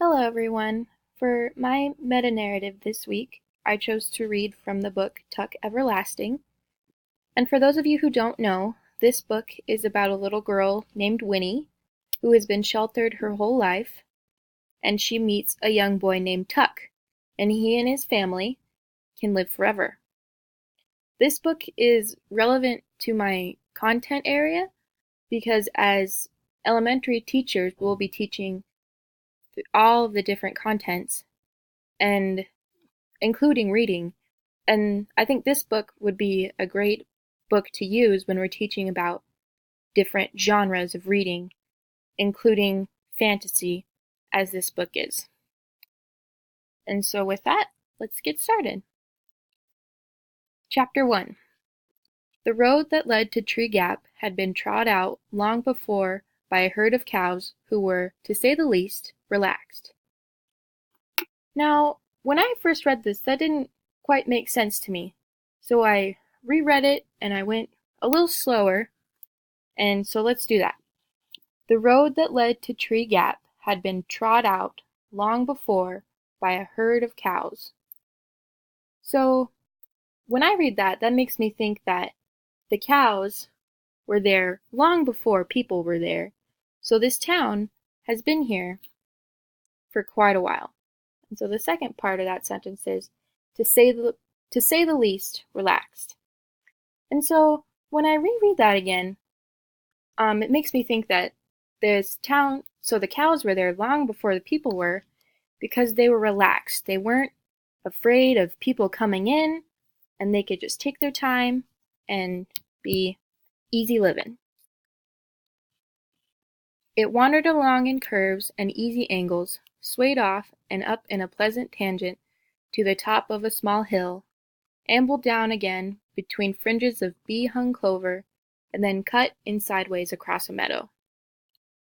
Hello, everyone. For my meta-narrative this week, I chose to read from the book Tuck Everlasting. And for those of you who don't know, this book is about a little girl named Winnie who has been sheltered her whole life, and she meets a young boy named Tuck, and he and his family can live forever. This book is relevant to my content area because as elementary teachers, we'll be teaching all of the different contents and including reading. And I think this book would be a great book to use when we're teaching about different genres of reading, including fantasy, as this book is. And so with that, let's get started. Chapter 1. The road that led to Tree Gap had been trod out long before by a herd of cows who were, to say the least, relaxed. Now, when I first read this, that didn't quite make sense to me. So I reread it and I went a little slower, and so let's do that. The road that led to Tree Gap had been trod out long before by a herd of cows. So when I read that, that makes me think that the cows were there long before people were there. So this town has been here for quite a while. And so the second part of that sentence is, to say the least, relaxed. And so when I reread that again, it makes me think that this town, so the cows were there long before the people were, because they were relaxed. They weren't afraid of people coming in, and they could just take their time and be easy living. It wandered along in curves and easy angles, swayed off and up in a pleasant tangent to the top of a small hill, ambled down again between fringes of bee-hung clover, and then cut in sideways across a meadow.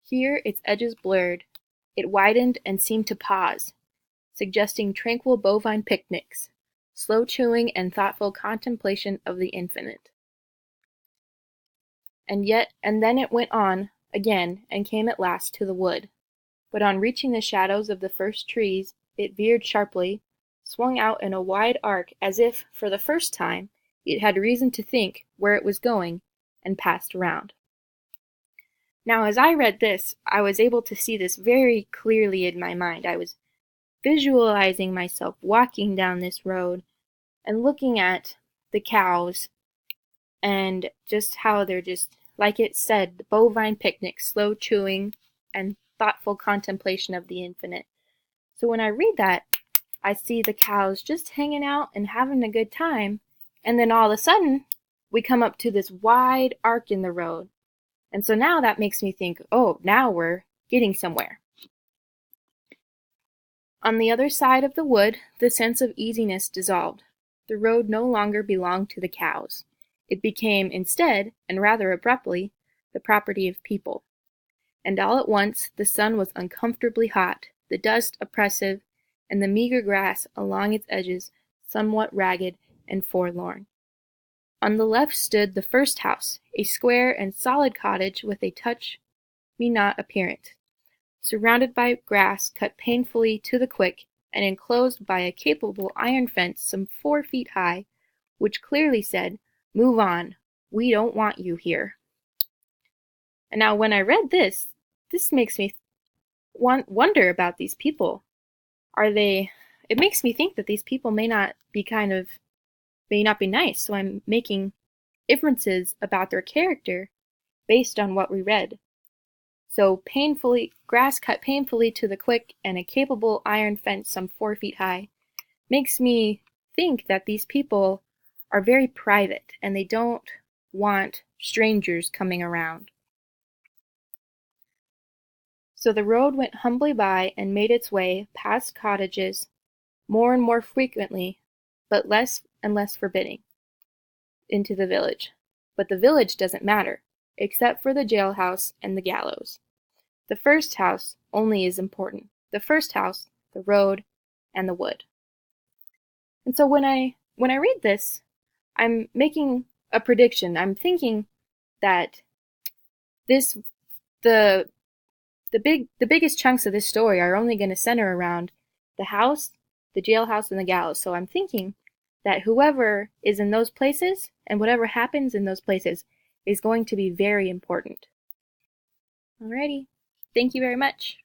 Here its edges blurred, it widened and seemed to pause, suggesting tranquil bovine picnics, slow chewing and thoughtful contemplation of the infinite. And then it went on again and came at last to the wood. But on reaching the shadows of the first trees, it veered sharply, swung out in a wide arc as if, for the first time, it had reason to think where it was going, and passed around. Now, as I read this, I was able to see this very clearly in my mind. I was visualizing myself walking down this road and looking at the cows and just how they're just, like it said, the bovine picnic, slow chewing and thoughtful contemplation of the infinite. So when I read that, I see the cows just hanging out and having a good time, and then all of a sudden, we come up to this wide arc in the road. And so now that makes me think, oh, now we're getting somewhere. On the other side of the wood, the sense of easiness dissolved. The road no longer belonged to the cows. It became, instead, and rather abruptly, the property of people. And all at once the sun was uncomfortably hot, the dust oppressive, and the meager grass along its edges somewhat ragged and forlorn. On the left stood the first house, a square and solid cottage with a touch-me-not appearance, surrounded by grass cut painfully to the quick, and enclosed by a capable iron fence some 4 feet high, which clearly said, "Move on, we don't want you here." And now when I read this makes me wonder about these people. It makes me think that these people may not be nice, so I'm making inferences about their character based on what we read. So grass cut painfully to the quick and a capable iron fence some 4 feet high makes me think that these people are very private and they don't want strangers coming around. So the road went humbly by and made its way past cottages more and more frequently, but less and less forbidding, into the village. But the village doesn't matter, except for the jailhouse and the gallows. The first house only is important. The first house, the road, and the wood. And so when I read this, I'm making a prediction. I'm thinking that the the biggest chunks of this story are only going to center around the house, the jailhouse, and the gallows. So I'm thinking that whoever is in those places and whatever happens in those places is going to be very important. Alrighty. Thank you very much.